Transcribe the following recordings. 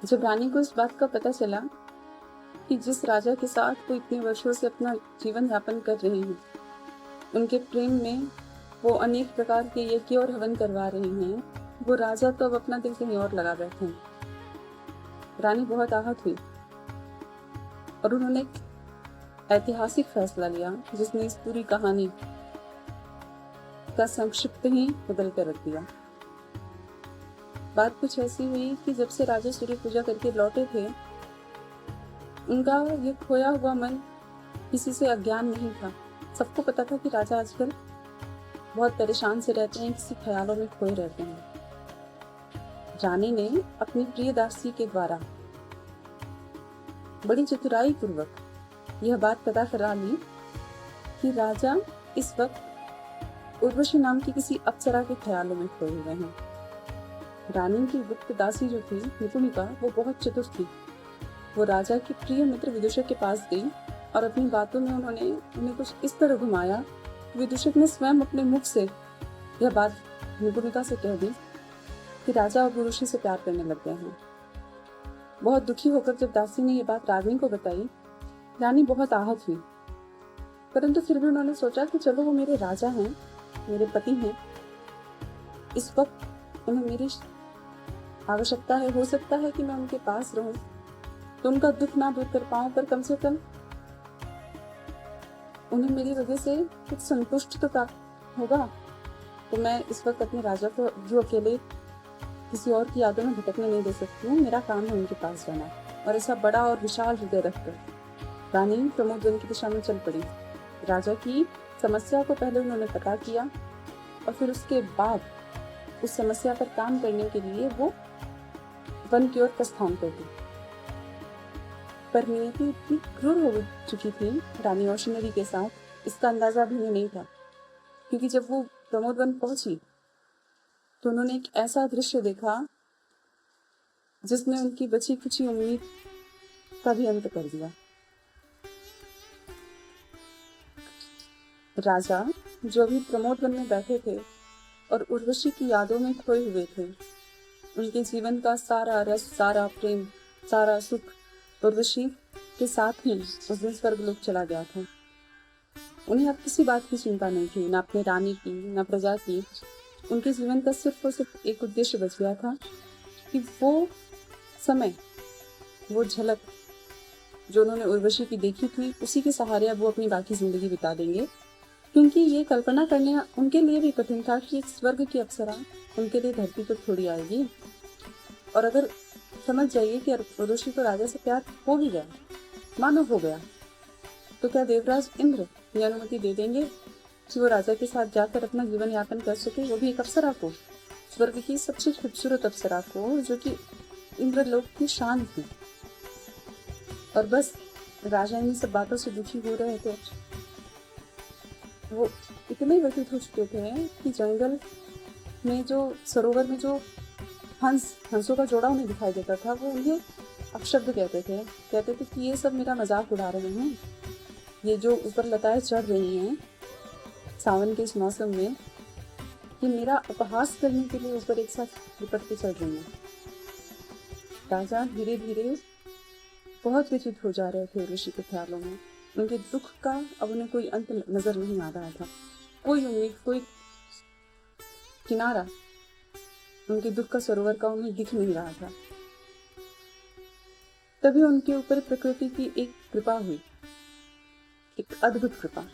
जब रानी को इस बात का पता चला कि जिस राजा के साथ वो इतने वर्षों से अपना जीवन यापन कर रही हैं, उनके प्रेम में वो अनेक प्रकार के यज्ञ और हवन करवा रही हैं, वो राजा तो अब अपना दिल कहीं और लगा बैठे हैं। रानी बहुत आहत हुई और उन्होंने एक ऐतिहासिक फैसला लिया जिसने इस पूरी कहानी का संक्षिप्त ही बदल कर रख दिया। बात कुछ ऐसी हुई कि जब से राजा सूर्य पूजा करके लौटे थे, उनका ये खोया हुआ मन किसी से अज्ञान नहीं था। सबको पता था कि राजा आजकल बहुत परेशान से रहते हैं, किसी ख्यालों में खोए रहते हैं। रानी ने अपनी प्रिय दासी के द्वारा बड़ी चतुराई पूर्वक यह बात पता करा ली कि राजा इस वक्त उर्वशी नाम की किसी अप्सरा के ख्यालों में खोए हुए हैं। रानी की गुप्त दासी जो थी निपुणिका, वो बहुत चतुर थी। वो राजा के प्रिय मित्र विदूषक के पास गई और अपनी बातों में उन्हें कुछ इस तरह घुमाया कि विदूषक ने स्वयं अपने मुख से यह बात निपुणिका से कह दी कि राजा अब उर्वशी से प्यार करने लग गए हैं। बहुत दुखी होकर जब दासी ने यह बात रानी को बताई, रानी बहुत आहत हुई, परंतु फिर भी उन्होंने सोचा कि चलो वो मेरे राजा हैं, मेरे पति हैं, इस वक्त उन्हें मेरी आवश्यकता है, हो सकता है कि मैं उनके पास रहूं तो उनका दुख ना दूर कर पाऊं, पर कम से कम उन्हें मेरी वजह से कुछ संतुष्ट तो होगा। तो मैं इस वक्त अपने राजा को जो अकेले किसी और की यादों में भटकने नहीं दे सकती हूँ। मेरा काम है उनके पास जाना। और ऐसा बड़ा और विशाल हृदय रखकर रानी प्रमोदवन की दिशा में चल पड़ी। राजा की समस्या को पहले उन्होंने पता किया और फिर उसके बाद उस समस्या पर काम करने के लिए वो वन की ओर प्रस्थान कर दी। पर नियति इतनी क्रूर हो चुकी थी रानी औशनरी के साथ, इसका अंदाजा भी नहीं था, क्योंकि जब वो प्रमोदवन पहुंची तो उन्होंने एक ऐसा दृश्य देखा जिसने उनकी बची कुची उम्मीद का भी अंत कर दिया। राजा जो अभी प्रमोदवन में बैठे थे और उर्वशी की यादों में खोए हुए थे, उनके जीवन का सारा रस, सारा प्रेम, सारा सुख उर्वशी के साथ ही उस दिन स्वर्गलोक चला गया था। उन्हें अब किसी बात की चिंता नहीं थी, न अपने रानी की, न प्रजा की। उनके जीवन का सिर्फ और सिर्फ एक उद्देश्य बच गया था कि वो समय, वो झलक जो उन्होंने उर्वशी की देखी थी, उसी के सहारे अब वो अपनी बाकी जिंदगी बिता देंगे। क्योंकि ये कल्पना करने उनके लिए भी कठिन था कि एक स्वर्ग की अप्सरा उनके लिए धरती पर थोड़ी आएगी। और अगर समझ जाइए कि उर्वशी को राजा से प्यार हो भी गया, मानो हो गया, तो क्या देवराज इंद्र ये अनुमति दे देंगे कि वो राजा के साथ जाकर अपना जीवन यापन कर सके, वो भी एक अप्सरा को, स्वर्ग की सबसे खूबसूरत अप्सरा को, जो कि इंद्रलोक की शान थी। और बस राजा इन सब बातों से दुखी हो रहे थे। वो इतने व्यतीत हो चुके थे कि जंगल में जो सरोवर में जो हंसों का जोड़ा उन्हें दिखाई देता था, वो उन्हें अपशब्द कहते थे कि ये सब मेरा मजाक उड़ा रहे हैं। ये जो ऊपर लताएं चढ़ रही हैं सावन के इस मौसम में, ये मेरा उपहास करने के लिए ऊपर एक साथ लिपट के चढ़ रही हैं। राजा धीरे धीरे बहुत व्यथित हो जा रहे थे उर्वशी के ख्यालों में। उनके दुख का अब उन्हें कोई अंत नजर नहीं आ रहा था, कोई उम्मीद, कोई किनारा उनके दुख का सरोवर का उन्हें दिख नहीं रहा था। तभी उनके ऊपर प्रकृति की एक कृपा हुई, एक अद्भुत कृपा।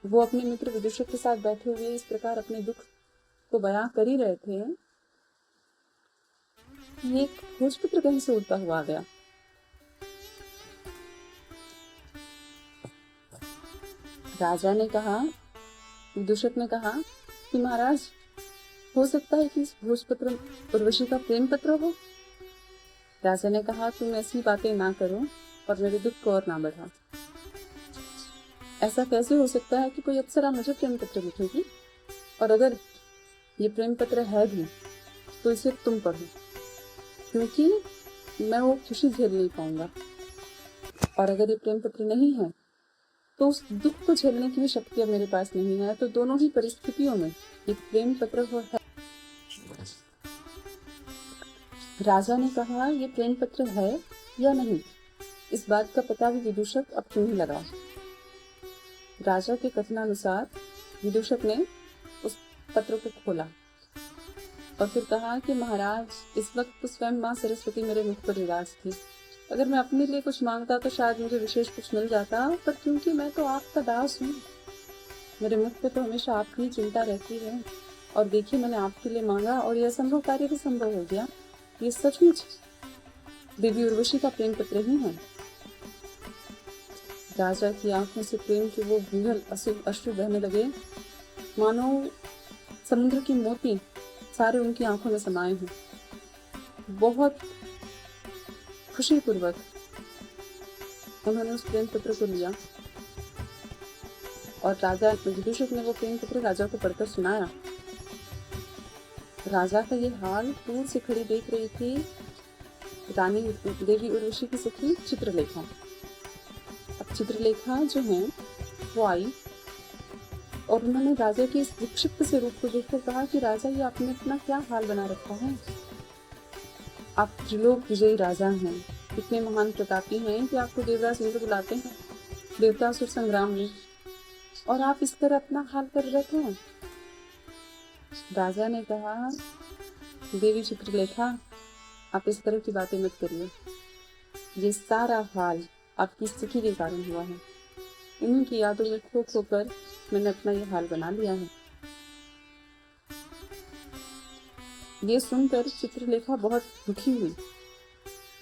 वो अपने मित्र विदूषक के साथ बैठे हुए इस प्रकार अपने दुख को बयां कर ही रहे थे कि एक भोजपुत्र कहीं से उड़ता हुआ आ गया। राजा ने कहा, विदूषक ने कहा कि महाराज, हो सकता है कि इस भोजपत्र उर्वशी का प्रेम पत्र हो। राजा ने कहा, तुम ऐसी बातें ना करो और मेरे दुख को और ना बढ़ा। ऐसा कैसे हो सकता है कि कोई अप्सरा मुझे प्रेम पत्र लिखेगी, और अगर ये प्रेम पत्र है भी तो इसे तुम पढ़ो, क्योंकि मैं वो खुशी झेल नहीं पाऊंगा। और अगर ये प्रेम पत्र नहीं है तो उस दुख को झेलने की भी शक्ति अब मेरे पास नहीं है। तो दोनों ही परिस्थितियों में ये प्रेम पत्र है। राजा ने कहा, ये प्रेम पत्र है या नहीं, इस बात का पता भी विदूषक अब क्यों नहीं लगा। राजा के कथनानुसार विदूषक ने उस पत्र को खोला और फिर कहा कि महाराज, इस वक्त तो स्वयं माँ सरस्वती मेरे मुख पर विराज थी। अगर मैं अपने लिए कुछ मांगता तो शायद मुझे विशेष कुछ मिल जाता, पर क्योंकि मैं तो आपका दास हूँ, मेरे मुख पे तो हमेशा आपकी ही चिंता रहती है। और देखिए, मैंने आपके लिए मांगा और यह असंभव कार्य भी संभव हो गया। ये सचमुच देवी उर्वशी का प्रेम पत्र ही है। राजा की आंखों से प्रेम के वो विरल अश्रु बहने लगे, मानो समुद्र की मोती सारे उनकी आंखों में समाये हैं। बहुत खुशी पूर्वक उन्होंने उस प्रेम पत्र को लिया और राजा विदूषक ने वो प्रेम पत्र राजा को पढ़कर सुनाया। राजा का ये हाल दूर से खड़ी देख रही थी रानी देवी उर्वशी की सखी चित्रलेखा। अब चित्रलेखा जो है वो आई और उन्होंने राजा के इस विक्षिप्त से रूप को देखकर कहा कि राजा, ये आपने इतना क्या हाल बना रखा है। आप त्रिलोक विजयी राजा हैं, इतने महान प्रतापी हैं कि आपको देवराज इंद्र बुलाते हैं देवतासुर संग्राम में, और आप इस तरह अपना हाल कर रखे हैं। राजा ने कहा, देवी चित्रलेखा, आप इस तरह की बातें मत करिए। ये सारा हाल आपकी स्थिति के कारण हुआ है। इन्हीं की यादों में खो खो कर मैंने अपना ये हाल बना लिया है। ये सुनकर चित्रलेखा बहुत दुखी हुई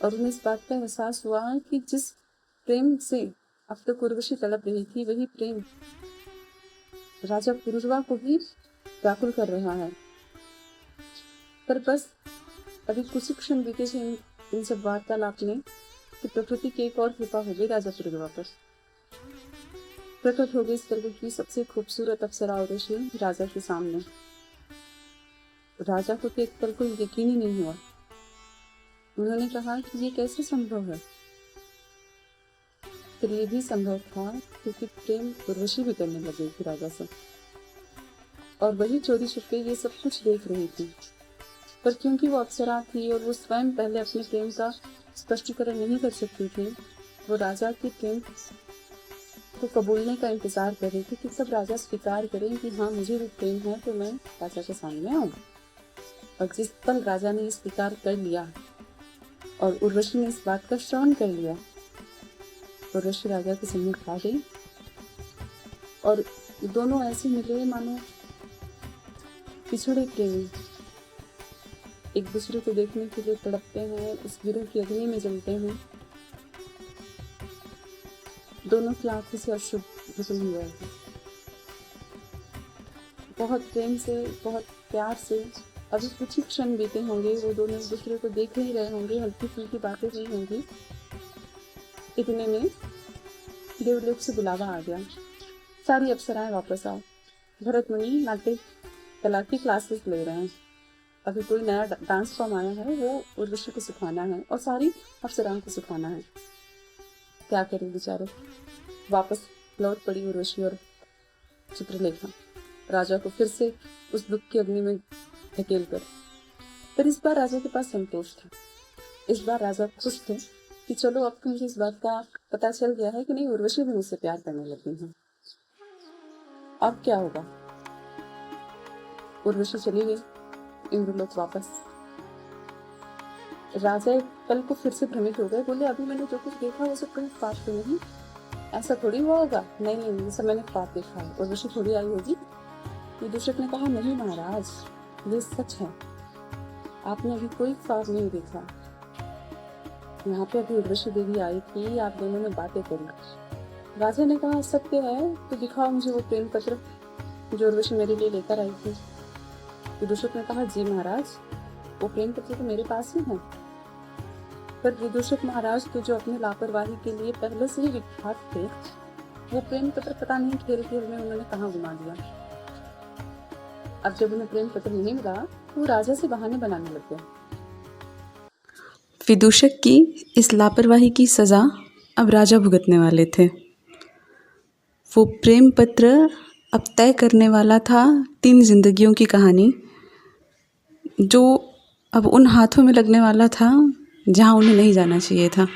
और उन्हें इस बात का एहसास हुआ कि जिस प्रेम से अब तक उर्वशी तड़प रही थी, वही प्रेम राजा पुरुरवा को भी व्याकुल कर रहा है। पर बस अभी कुछ क्षण बीते थे इन सब वार्तालाप में कि प्रकृति की एक और कृपा हो गई राजा पुरुरवा पर। प्रकट हो गई स्वर्ग की सबसे खूबसूरत अप्सरा उर्वशी राजा के सामने। राजा को एक पल को यकीन ही नहीं हुआ। उन्होंने कहा कि ये कैसे संभव है। फिर ये भी संभव था क्योंकि प्रेम उर्वशी भी करने लगी थी राजा से, और वही चोरी छुपे ये सब कुछ देख रही थी। पर क्योंकि वो अप्सरा थी और वो स्वयं पहले अपने प्रेम का स्पष्टीकरण नहीं कर सकती थी, वो राजा के प्रेम को कबूलने का इंतजार कर रही थी कि सब राजा स्वीकार करें कि हाँ, मुझे भी प्रेम है तो मैं राजा के सामने आऊं। और जिस पल राजा ने स्वीकार कर लिया और उर्वशी ने इस बात का श्रवण कर लिया, उर्वशी राजा के सम्मुख आ गई और दोनों ऐसे मिले मानो पिछड़े प्रेमी एक दूसरे को देखने के लिए तड़पते हैं, उस विरह की अग्नि में जलते हैं। दोनों की आंखों से अश्रु निकल हुए हैं। बहुत प्रेम से, बहुत प्यार से अभी कुछ ही क्षण बीते होंगे, वो दोनों एक दूसरे को देख ही रहे होंगे, हल्की फुल्की बातें हुई होंगी। इतने में देवलोक से बुलावा आ गया, सारी अप्सराएं वापस आओ, भरत मुनि नाट्य कला की क्लासेस ले रहे हैं। अभी कोई नया डांस फॉर्म आया है, वो उर्वशी को सिखाना है और सारी अप्सराओं को सिखाना है। क्या करें बेचारे, वापस लौट पड़ी उर्वशी और चित्रलेखा राजा को फिर से उस दुख की अग्नि में धकेल कर। पर इस बार राजा के पास संतोष था। इस बार राजा खुश थे कि चलो, अब तो मुझे इस बात का पता चल गया है कि नहीं, उर्वशी भी मुझसे प्यार करने लगी है। अब क्या होगा। उर्वशी चली गई इंद्रलोक वापस। राजा एक पल को फिर से भ्रमित हो गए, बोले अभी मैंने जो कुछ देखा वो सब कहीं ख्वाब तो नहीं, ऐसा थोड़ी हुआ होगा। नहीं, ये सब मैंने ख्वाब देखा है, उर्वशी थोड़ी आई होगी। विदूषक ने कहा, नहीं महाराज, ये सच है, आपने अभी कोई ख्वाब नहीं देखा। यहाँ पे अभी उर्वशी देवी आई थी, आप दोनों ने बातें करी। राजा ने कहा, सत्य है तो दिखाओ मुझे वो प्रेम पत्र जो उर्वशी मेरे लिए लेकर आई थी। विदूषक ने कहा, जी महाराज, वो प्रेम पत्र तो मेरे पास ही है। पर विदूषक महाराज तो जो अपनी लापरवाही के लिए पहले से ही विख्यात थे, वो प्रेम पत्र पता नहीं खेल खेल में उन्होंने कहाँ घुमा दिया। अब जब उन्हें प्रेम पत्र नहीं मिला तो वो राजा से बहाने बनाने लग गए। विदूषक की इस लापरवाही की सज़ा अब राजा भुगतने वाले थे। वो प्रेम पत्र अब तय करने वाला था 3 जिंदगियों की कहानी, जो अब उन हाथों में लगने वाला था जहाँ उन्हें नहीं जाना चाहिए था।